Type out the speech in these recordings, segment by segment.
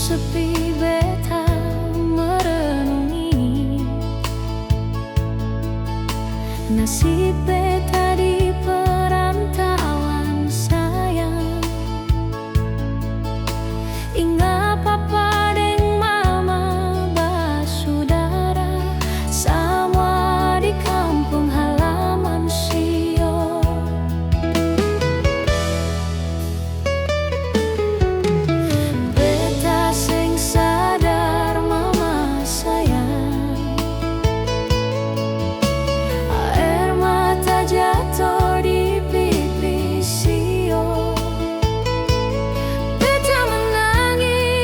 sepi beta merenungi nasib beta di perantauan sayang. Ingat papa deng mama basudara semua di kampung halaman sio. Beta sing sadar mama sayang, air mata jatuh di pipi sio. Beta menangis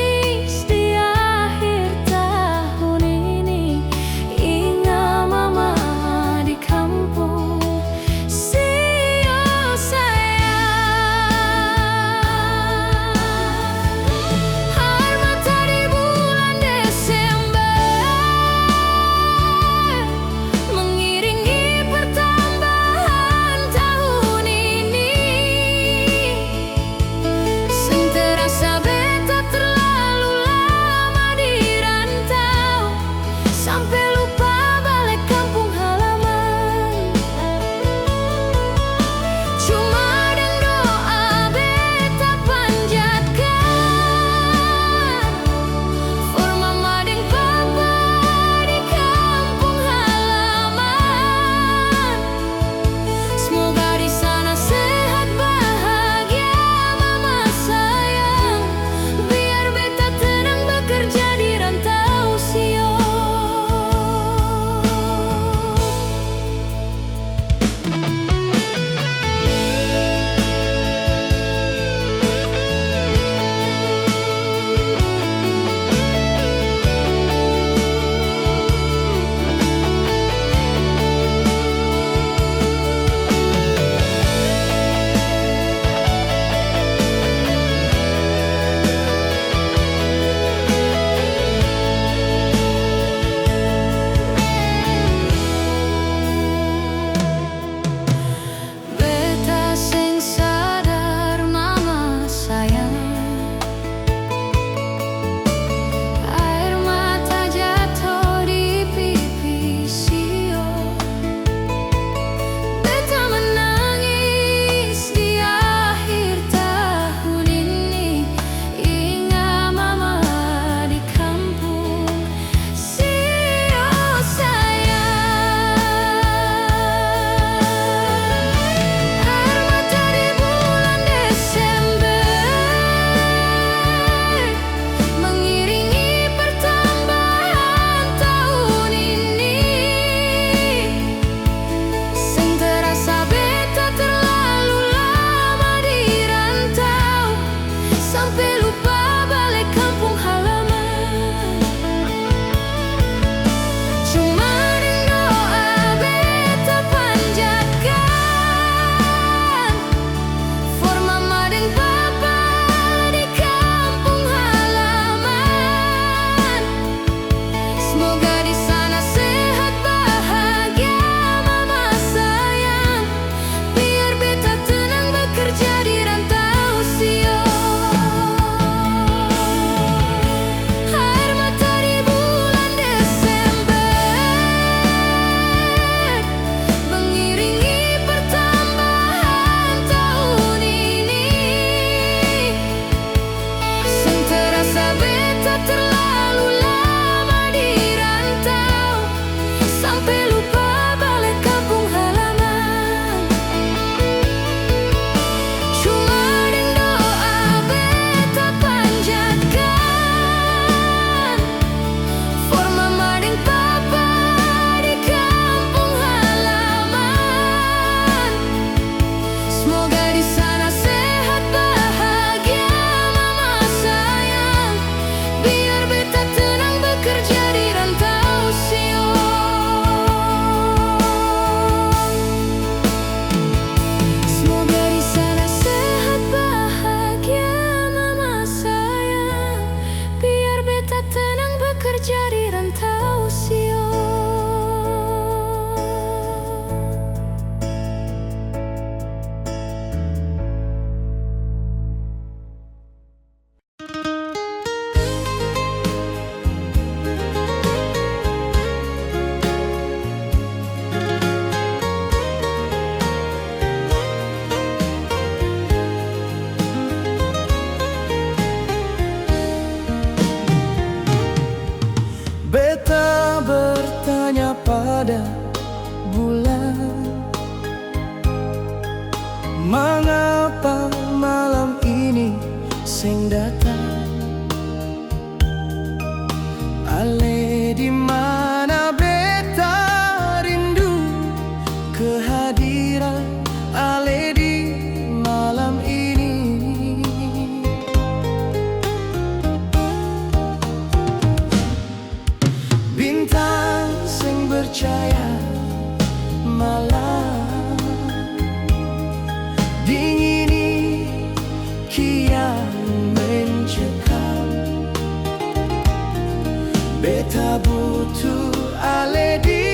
Beta butuh ale di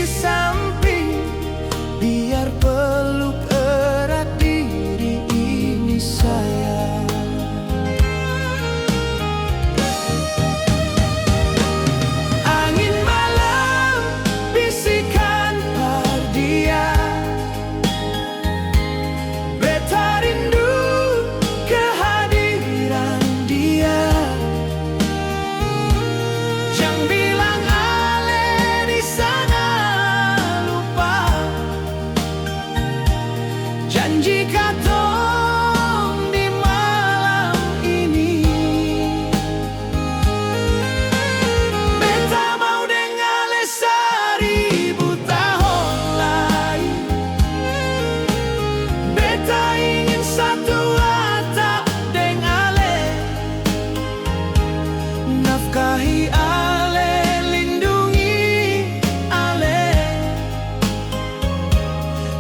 samping, biar peluk erat diri ini sayang. Angin malam bisikan pardia, beta rindu kehadiran dia. Jangan bilang ale di sana lupa janji katong di malam ini. Beta mau dengar ale 1000 tahun lagi. Beta ingin satu atap deng ale, nafkahi ale, lindungi ale,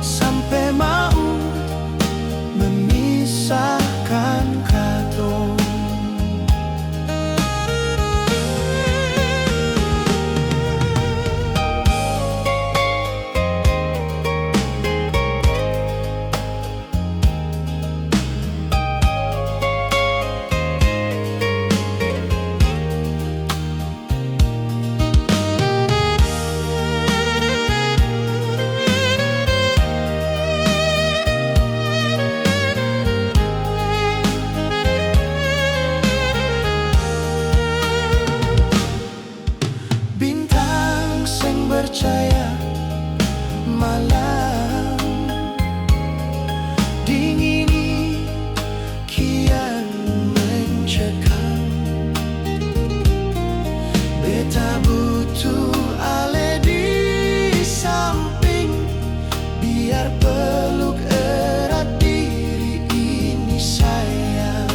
sampai mau memisahkan katong. Bintang sing bercahaya malam dingini kian mencekam. Beta butuh ale di samping, biar peluk erat diri ini sayang.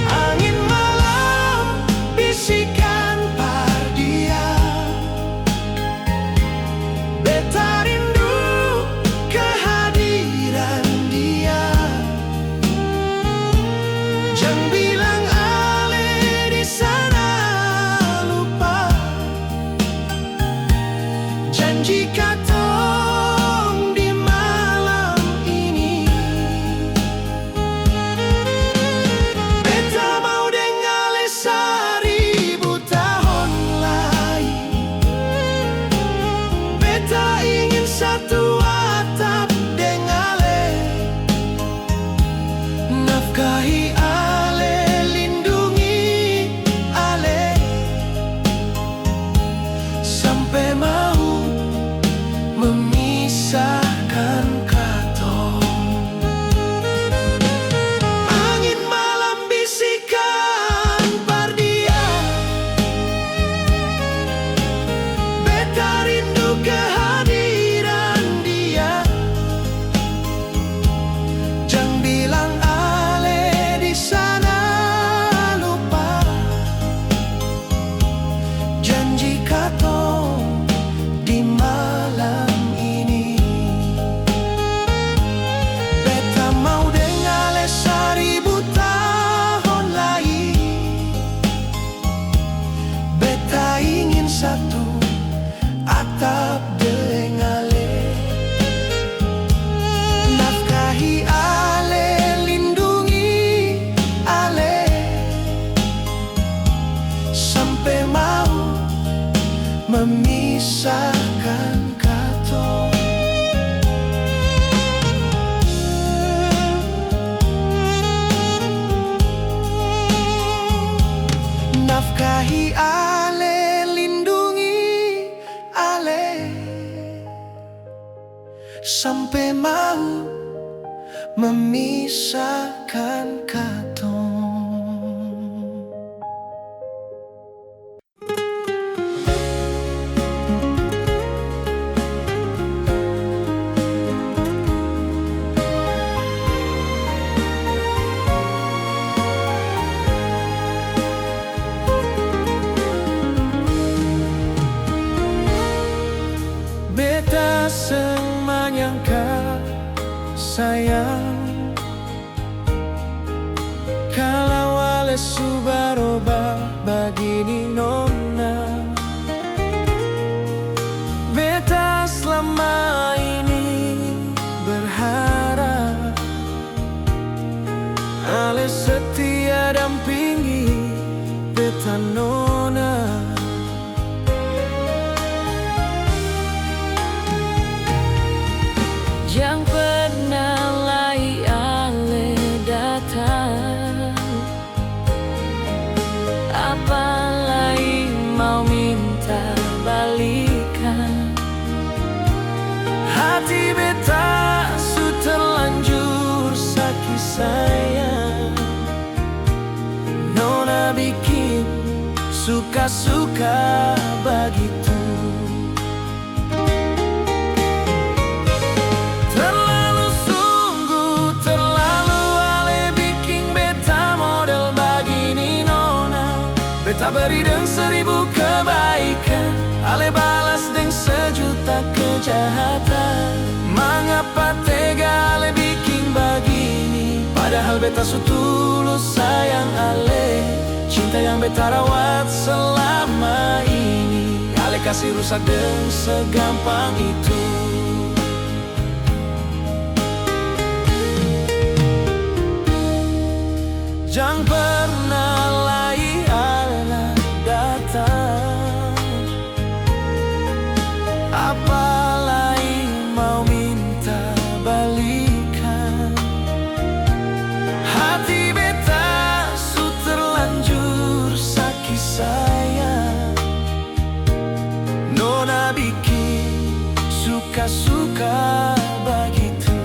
Angin malam bisikan pardia, beta rindu kehadiran dia. Jangan bilang ale di sana lupa janji katong di malam ini. Beta mau dengar ale 1000 tahun lagi. Beta ingin satu atap deng ale, nafkahi ale, lindungi ale, sampai mau memisahkan katong. Angin malam bisikan pardia, beta rindu kehadiran dia. Jangan bilang ale di sana lupa janji katong di malam ini. Beta mau dengar ale 1000 tahun lagi. Beta ingin satu atap deng ale, nafkahi ale, lindungi ale, sampai mau memisahkan katong. Nafkahi ale, lindungi ale, sampai mau memisahkan katong. Beta seng menyangka sayang, Kalau ale subaroba begini nona, beta selama ini berharap ale setia dampingi beta nona. Jangan pernah lagi ale datang, apalagi mau minta balikan. Hati beta su terlanjur sakit sayang, nona bikin suka-suka begitu. Terlalu sungguh, terlalu ale bikin beta model begini nona. Beta beri dengan 1000 kebaikan, ale balas dengan 1.000.000 kejahatan. Mengapa tega ale bikin begini, padahal beta su tulus sayang ale. Cinta yang beta rawat selama ini, ale kasih rusak dengan segampang itu. Jangan pernah lagi ale datang, apalagi mau minta balikan. Hati beta su terlanjur sakit sayang, nona bikin suka-suka begitu.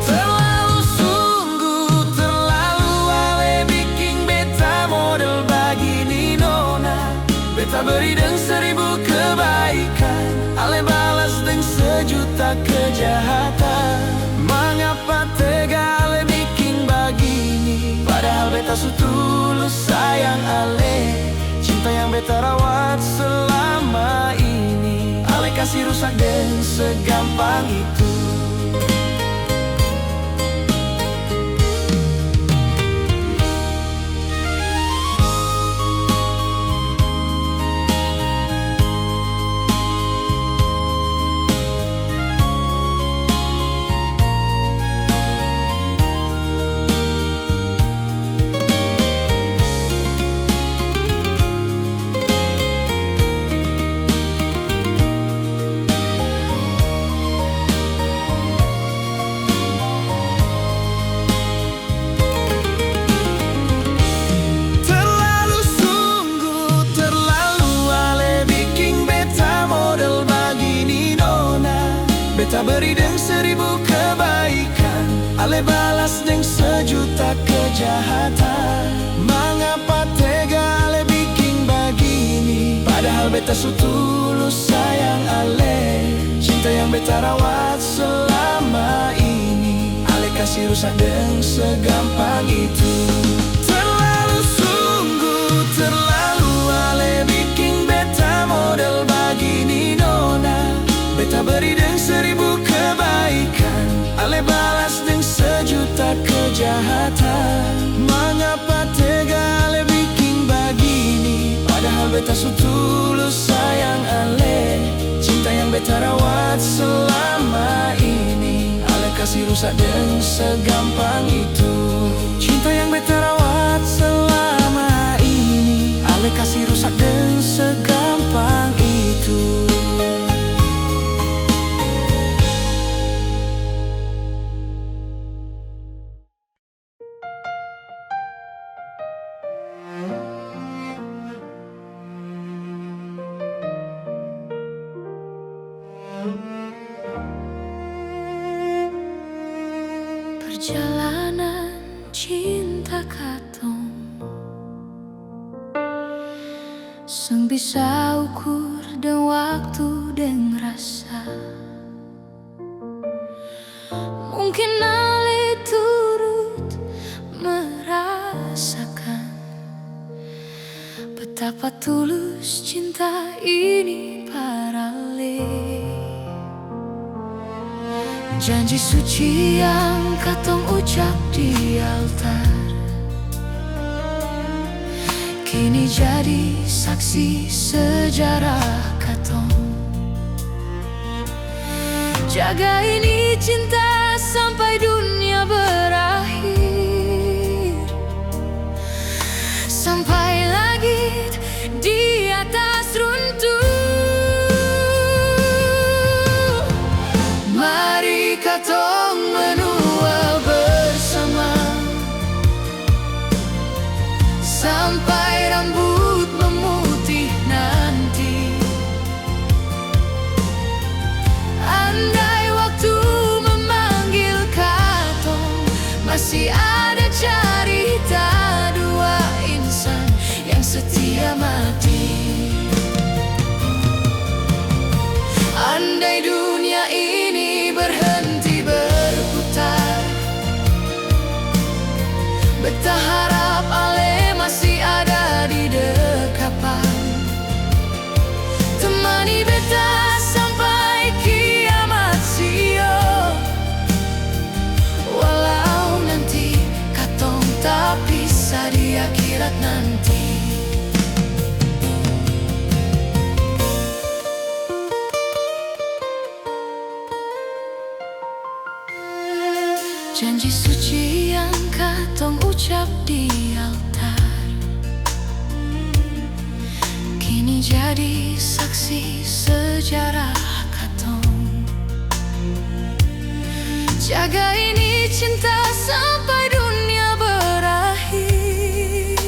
Terlalu sungguh, terlalu ale bikin beta model begini nona. Beta beri dengan 1000 kebaikan, ale balas dengan 1.000.000 kejahatan. Mengapa tega ale bikin begini, padahal beta su tulus sayang ale. Cinta yang beta rawat selama ini, ale kasih rusak dengan segampang itu. Terlalu sungguh, terlalu ale bikin beta model begini nona. Beta beri dengan 1000 kebaikan, ale balas dengan 1.000.000 kejahatan. Mengapa tega ale bikin begini, padahal beta su tulus sayang ale. Cinta yang beta rawat selama ini, ale kasih rusak dengan segampang itu. Terlalu sungguh, terlalu ale bikin beta model begini nona. Beta beri dengan 1000 kebaikan, ale balas dengan 1.000.000 kejahatan. Mengapa tega ale bikin begini, padahal beta su tulus sayang ale. Cinta yang beta rawat selama ini, ale kasih rusak dengan segampang itu. Cinta yang beta rawat selama ini, ale kasih rusak dengan segampang itu. Perjalanan cinta katong seng bisa ukur dan waktu dan rasa. Mungkin ale turut merasakan betapa tulus cinta ini para ale. Janji suci yang katong ucap di altar kini jadi saksi sejarah katong. Jaga ini cinta sampai dunia berakhir, sampai langit di atas runtuh. Mari katong menua bersama sampai rambut memutih nanti. Andai waktu memanggil katong, masih ada cerita dua insan yang setia mati. Andai dunia ini berhenti berputar, betah harap ale masih ada di dekapan. Temani beta sampai kiamat sio, walau nanti katong tak bisa di akhirat nanti. Janji suci yang katong ucap di altar kini jadi saksi sejarah katong. Jaga ini cinta sampai dunia berakhir,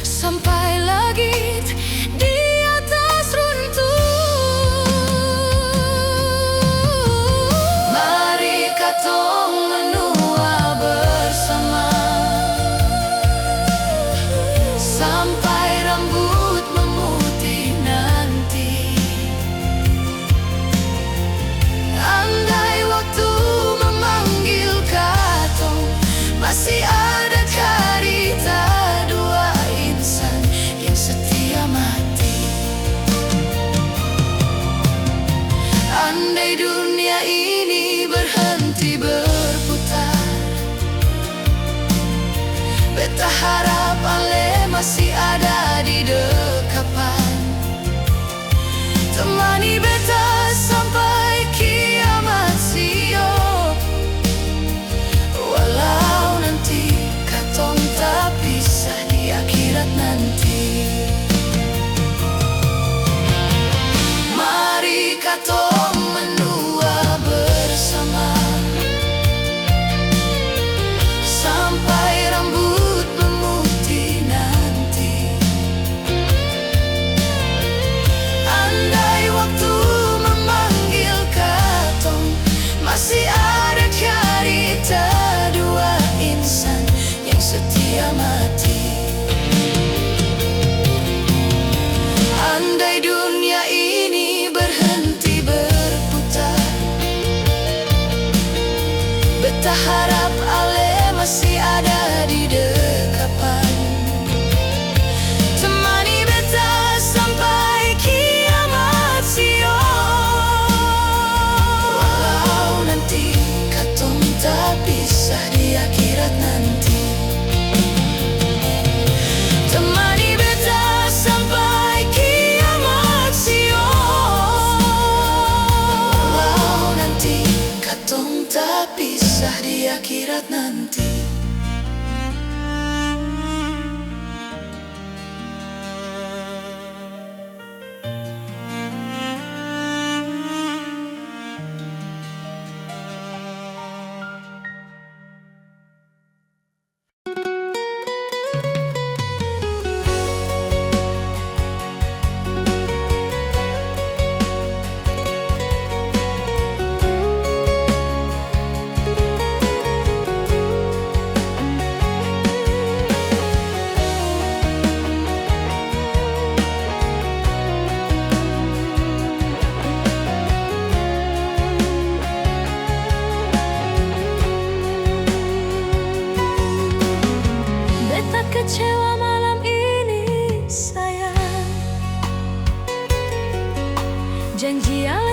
sampai langit di atas runtuh. Mari katong menua bersama sampai rambut memutih nanti. Andai waktu memanggil katong, masih ada cerita dua insan yang setia mati. Andai dunia ini berhenti berputar, beta harap ale masih ada di dekapan. Temani beta sampai kiamat sio, walau nanti katong tak bisa di akhirat nanti. Mari katong menua bersama sampai rambut memutih nanti. Andai waktu memanggil katong, masih ada cerita dua insan yang setia mati. Andai dunia ini berhenti berputar, beta harap ale masih ada di dekapan. Temani beta sampai kiamat sio, walau nanti katong tak bisa di akhirat nanti. Temani beta sampai kiamat sio, walau nanti katong tak bisa di akhirat nanti.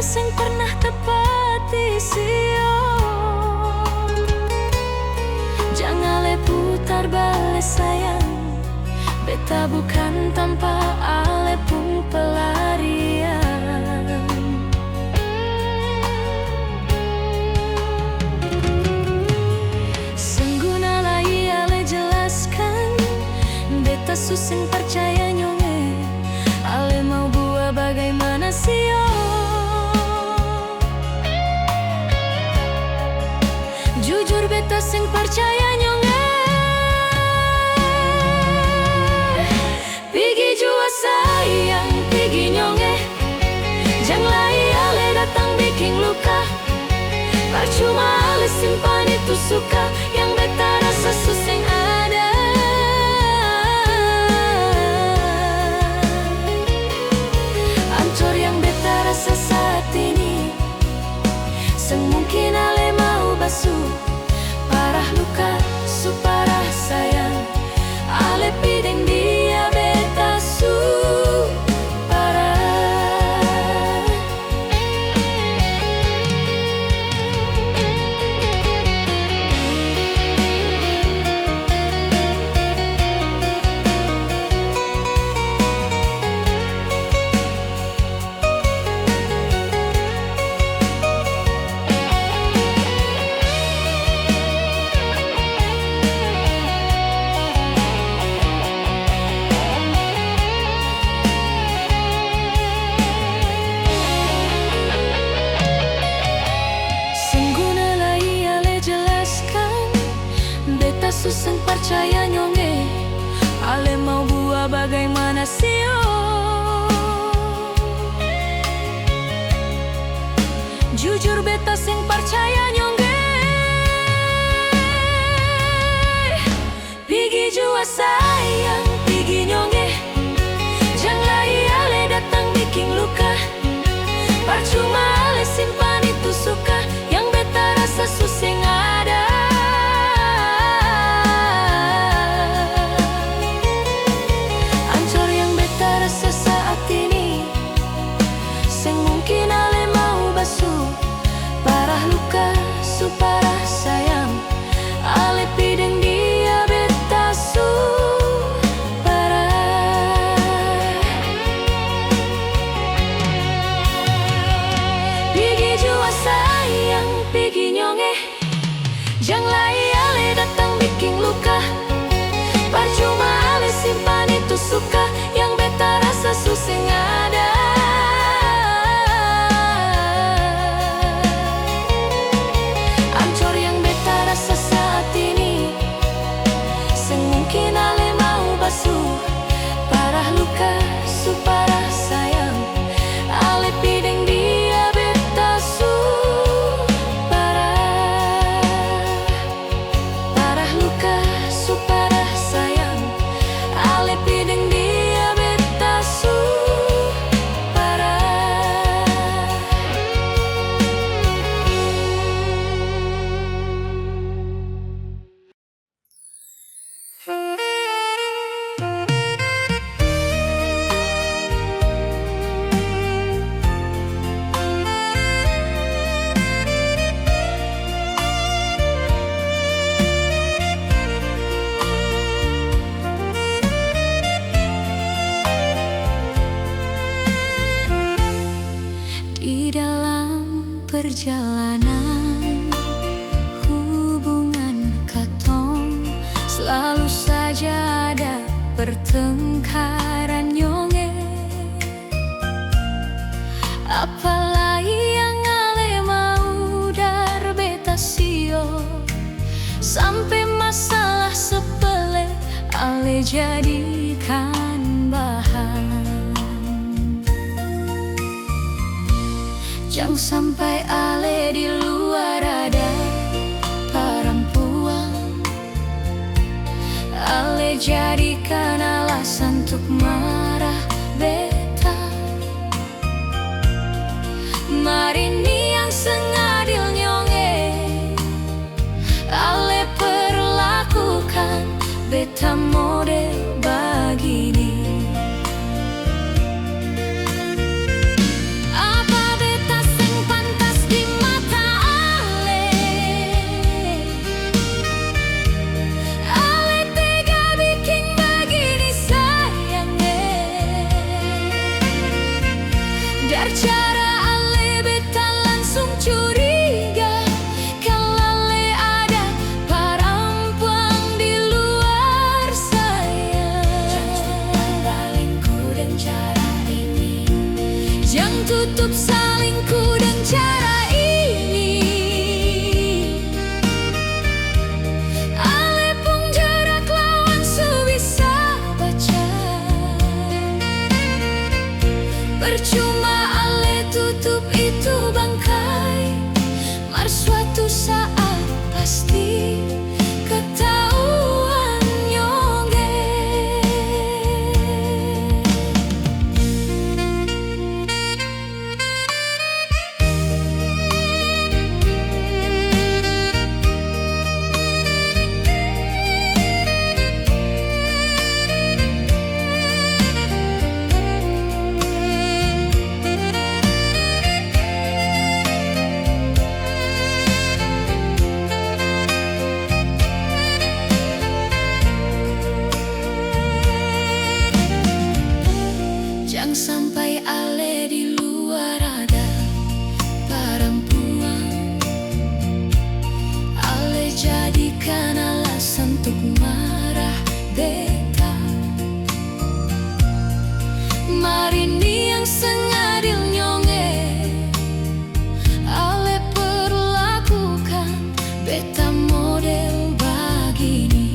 sing pernah tepati sio. Jangan le putar balik sayang, beta bukan tanpa ale pun pelarian. Sengguna lai ale jelaskan, beta suseng percaya nyonge, ale mau buat bagaimana sio. Jujur beta sing percaya nyonge, pigi jua sayang, pigi nyonge. Jangan lai ale datang bikin luka, percuma ale simpan itu suka yang beta rasa suseng ada. Ancur yang beta rasa saat ini, semungkin ale mau basuh parah luka, suparah sayang, ale pideng dia beta su parah. Suseng percaya nyonge, ale mau buat bagaimana sio. Jujur beta sing percaya nyonge, pigi jua sayang, pigi nyonge. Jangan lai ale datang bikin luka, percuma ale simpan itu suka yang beta rasa suseng ada. Sesaat ini, sing mungkin ale mau basuh parah luka, suparah sayang, ale pideng dia beta su parah. Pigi jua sayang, pigi nyonge. Jangan lai ale datang bikin luka, percuma ale simpan itu suka yang beta rasa suseng ada. Ancur yang beta rasa saat ini, sing mungkin ale mau basuh parah luka, suparah sayang, ale pideng dia beta su parah. Parah luka, suparah sayang, ale pideng dia beta su parah. Di dalam perjalanan hubungan katong, selalu saja ada pertengkaran nyonge. Apalagi yang ale mau dar beta sio, sampai masalah sepele ale jadikan bahan. Jangan sampai ale di luar ada perempuan, ale jadikan alasan untuk marah beta. Marini yang sengadil nyonge, ale perlakukan beta model begini. Apa beta itu bangkai, mar suatu saat pasti ketahuan nyonge. Jangan sampai ale di luar ada perempuan, ale jadikan alasan untuk marah beta. Marini yang sengadil nyonge, ale perlakukan beta model begini.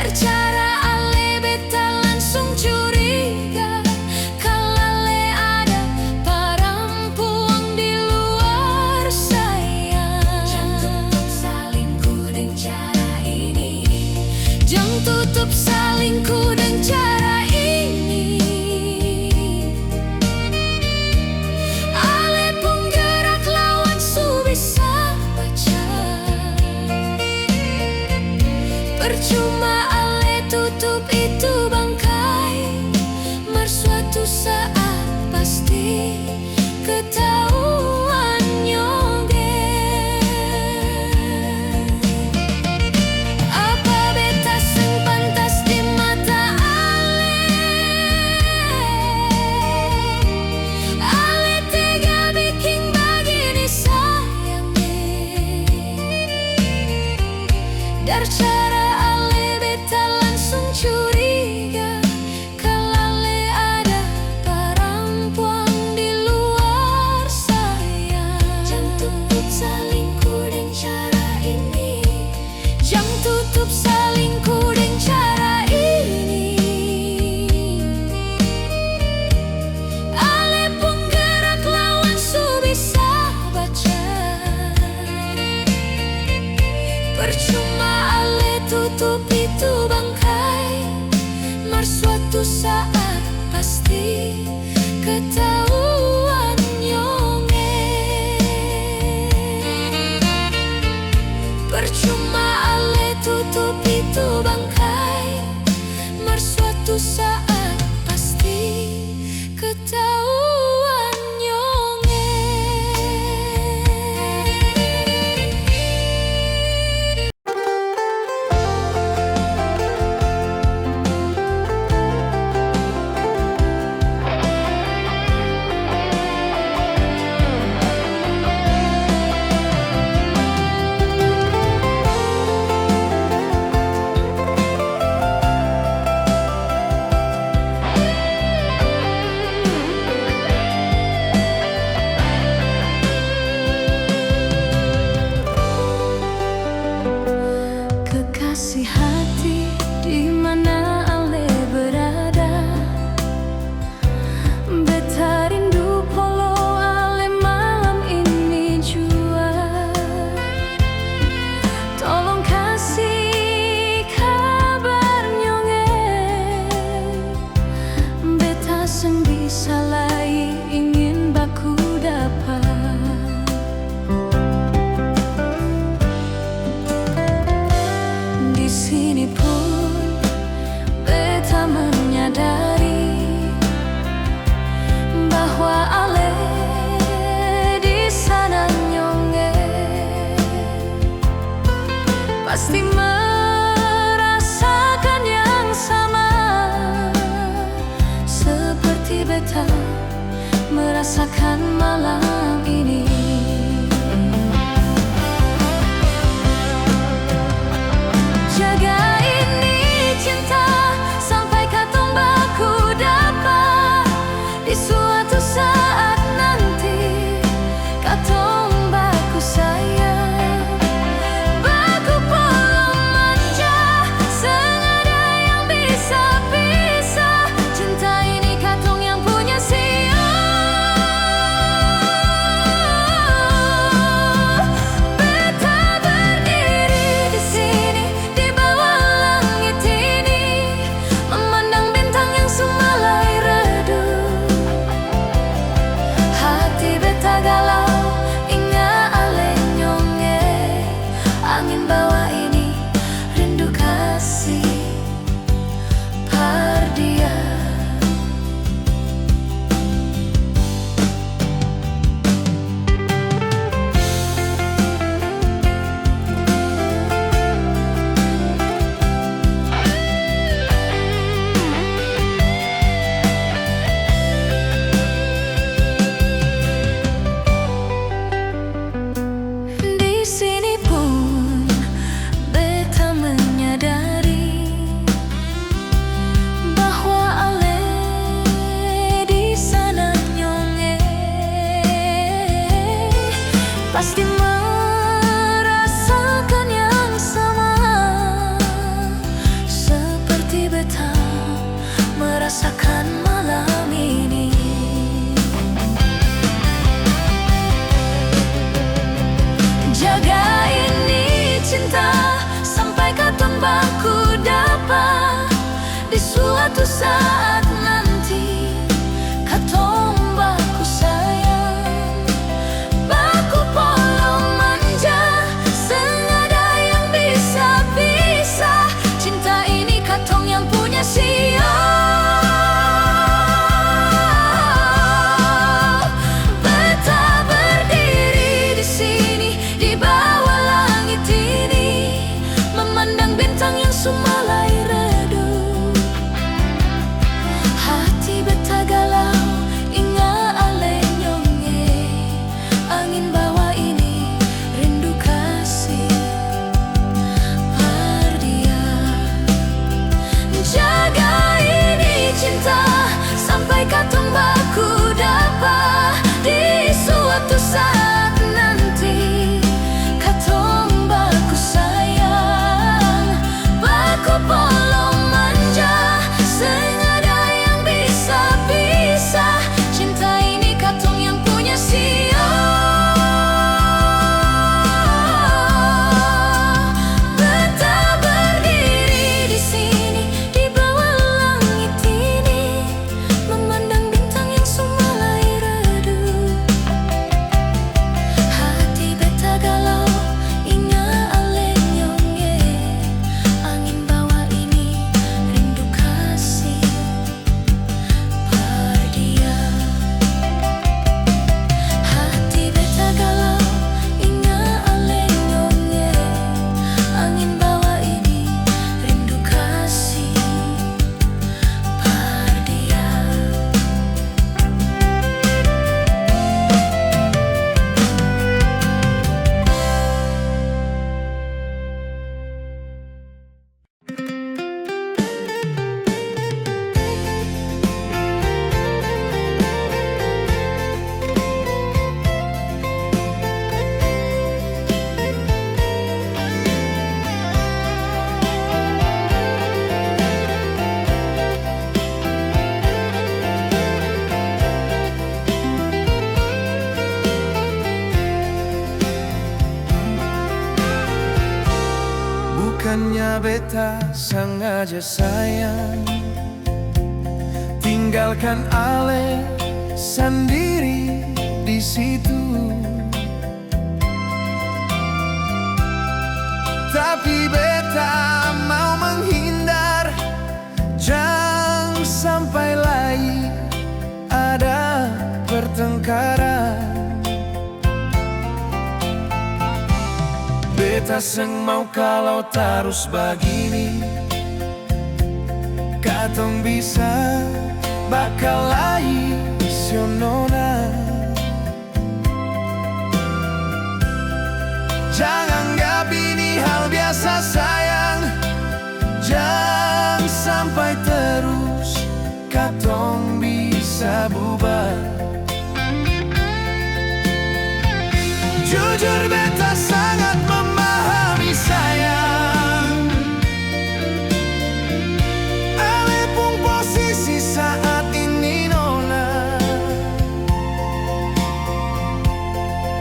Cara ale beta langsung curiga kalau ale ada perempuan di luar sayang. Jangan tutup salingku dengan cara ini. Jangan tutup salingku dengan cara ini. Ale pun gerak lawan su bisa baca. Percuma tutup itu bangkai, mar suatu saat pasti ketahuan nyonge. Apa beta sing pantas di mata ale? Ale tega bikin begini sayangnya. Dari cara ale beta langsung curiga kalau ale ada perempuan di luar sayang. Jangan tutup salingku dengan cara ini. Jangan tutup salingku dengan cara ini. Ale pun gerak lawan su bisa baca. Percuma ale tutup itu bangkai, mar suatu saat pasti ketahuan nyonge. Percuma ale tutup itu bangkai, mar suatu saat pasti ketahuan nyonge. Kekasih hati, di mana ale berada? Beta rindu polo ale malam ini jua. Tolong kasih kabar nyonge. Beta seng bisa lagi ingin baku dapat. Di sini pun beta menyadari bahwa ale di sana nyonge pasti merasakan yang sama seperti beta merasakan malam ini. Jaga ini cinta sampai katong baku dapat di suatu saat nanti katong baku sayang, baku polo manja, senada yang bisa-bisa. Cinta ini katong yang punya siap. Beta berdiri di sini di bawah langit ini, memandang bintang yang sumalai redup. Hati beta galau, inga ale nyonge, angin bawa ini rindu kasih. Pardia, jaga ini cinta sampai katong baku dapa. Di suatu saat nanti katong baku sayang, baku polo manja, senada yang bisa-bisa. Cinta ini katong yang punya siap. Beta berdiri di sini di bawah langit ini, memandang bintang yang sumalai redup. Hati beta galau, inga ale nyonge, angin bawa ini rindu kasih. Pardia, hati beta galau, inga ale nyonge, angin bawa ini rindu kasih. Pardia. Bukannya beta sengaja sayang, tinggalkan ale sendiri di situ. Tapi beta mau menghindar, jangan sampai lagi ada pertengkaran. Beta seng mau kalau terus begini, katong bisa bakal lagi sionona. Jangan anggap ini hal biasa sayang, jangan sampai terus katong bisa bubar. Jujur beta sangat memahami sayang, ale pun posisi saat ini nona.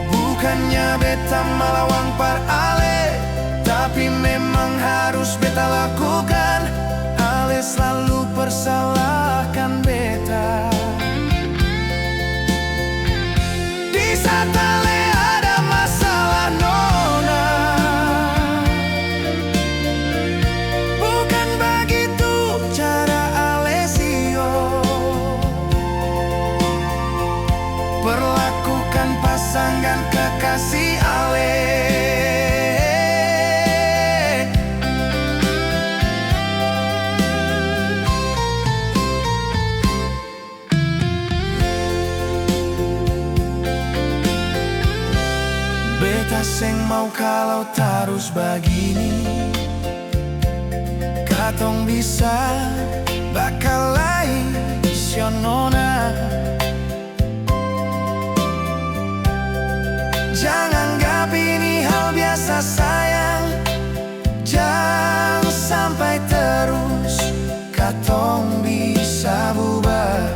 Bukannya beta melawan par ale, tapi memang harus beta lakukan. Ale selalu persalahkan beta. Di saat ale ada masalah nona, bukan begitu cara ale sio. Perlakukan pasangan kekasih ale. Beta seng mau kalau terus begini, katong bisa bakal lain sionona. Jangan anggap ini hal biasa sayang, jangan sampai terus katong bisa bubar.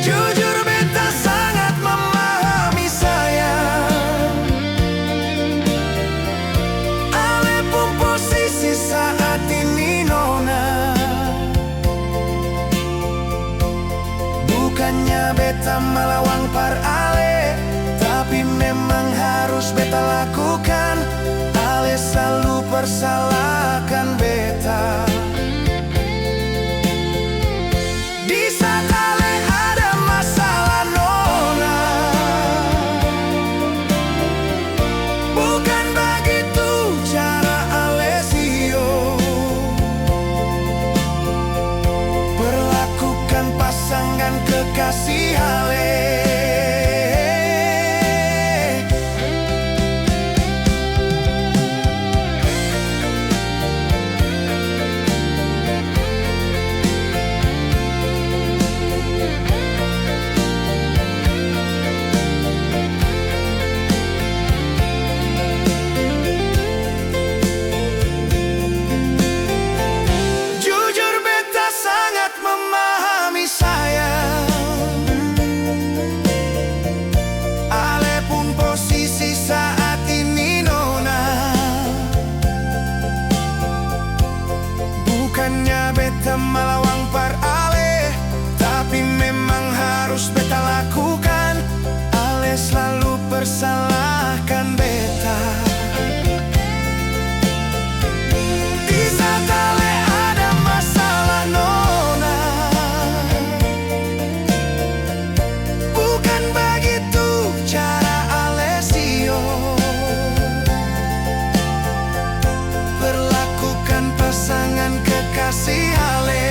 Jujur beta sangat memahami sayang, ale pun posisi saat ini Bukannya beta melawan par ale, tapi memang harus beta lakukan. Ale selalu persalahkan beta. Di saat ale ada masalah nona, bukan begitu cara ale sio. Perlakukan pasangan kekasih ale. Jujur beta sangat memahami sayang. Ale pun posisi saat ini nona. Bukannya beta melawang par ale, tapi memang harus beta lakukan. Ale selalu persalahkan beta. Di saat ale ada masalah nona, bukan begitu cara ale sio. Perlakukan pasangan kekasih ale.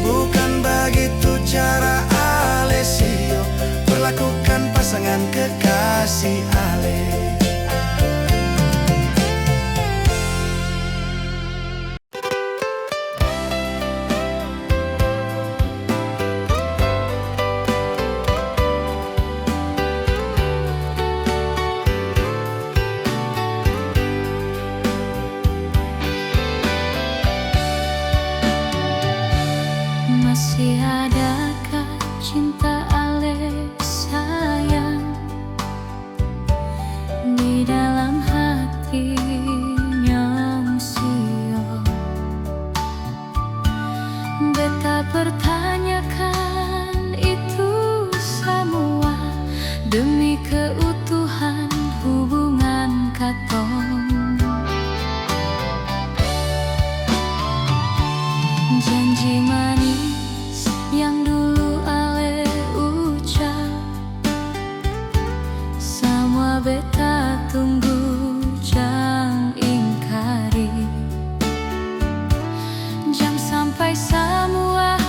Bukan begitu cara ale sio. Perlakukan pasangan kekasih ale. Masih adakah cinta ale sayang di dalam hati nyong sio? Beta pertanyakan itu semua demi keutuhan hubungan katong. Janji manis yang dulu ale ucap, semua beta tunggu jang ingkari. Jang sampai semua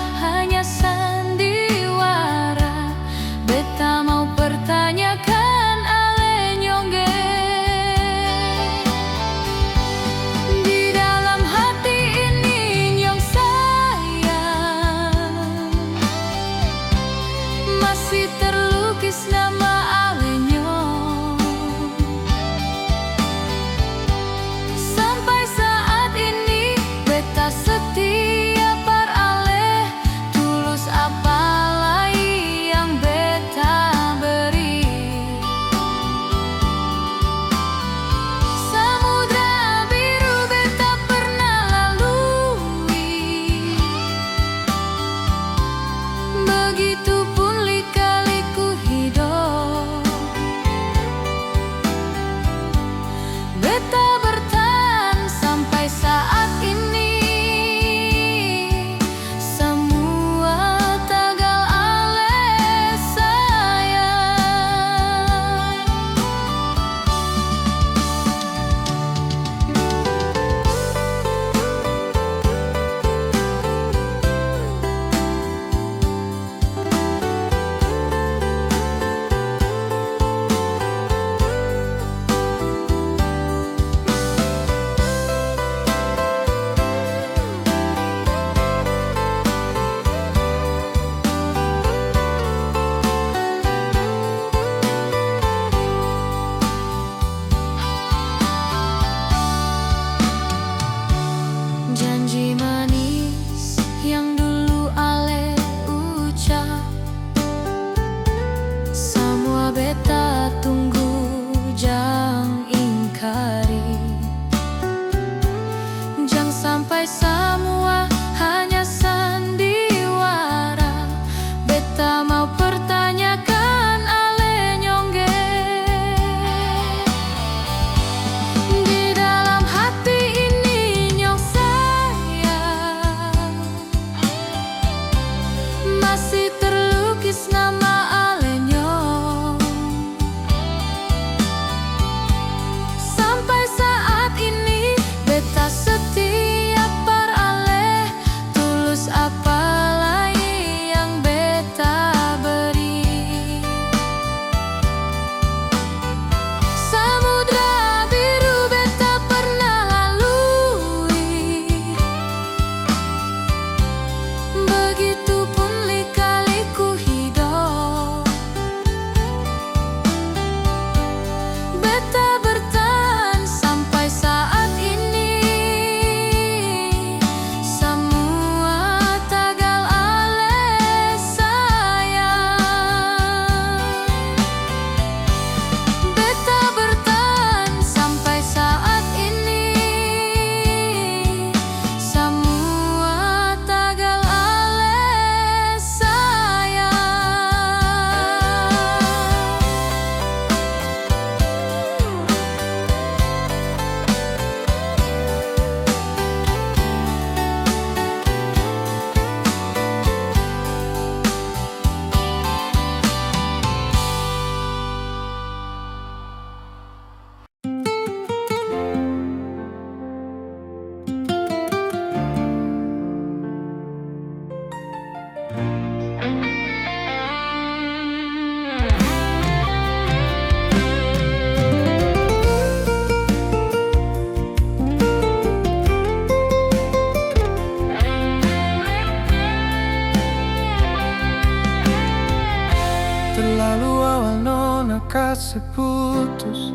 putus,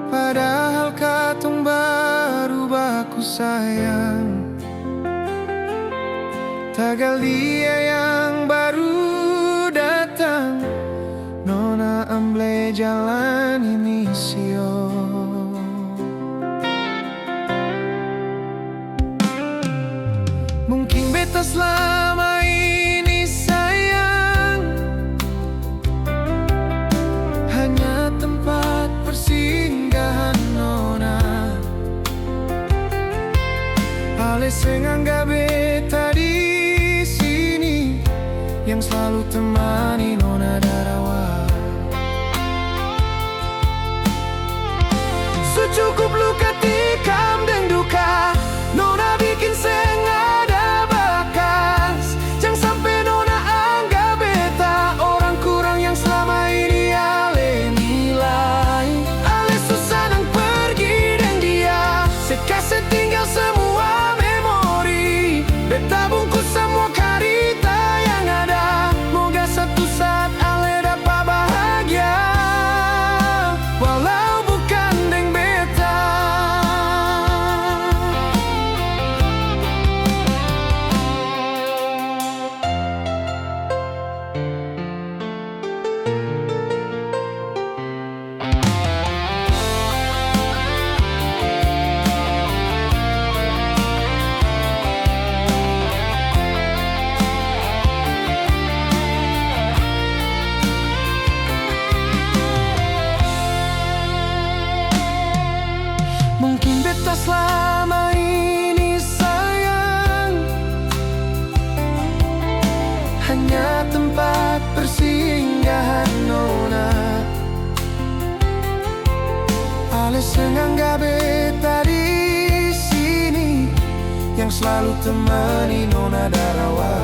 padahal katong baru baku sayang. Tagal dia yang baru datang, nona amble jalan inisio. Mungkin beta selama ini sayang hanya tempat persinggahan nona. Ale senganggap beta di sini yang selalu temani nona Darawa. Sucukup luka tikam deng duka, nona bikin sengaja bakas. Jangan sampai nona anggap beta orang kurang yang selama ini ale nilai. Ale susah nang pergi deng dia, sekase tinggal semua memori. Beta bungkus semua karita yang ada, moga satu saat ale dapat bahagia, walau bukan deng beta. Mungkin beta selama ini sayang hanya tempat persinggahan nona. Ale senganggap beta di sini yang selalu temani nona Darawa.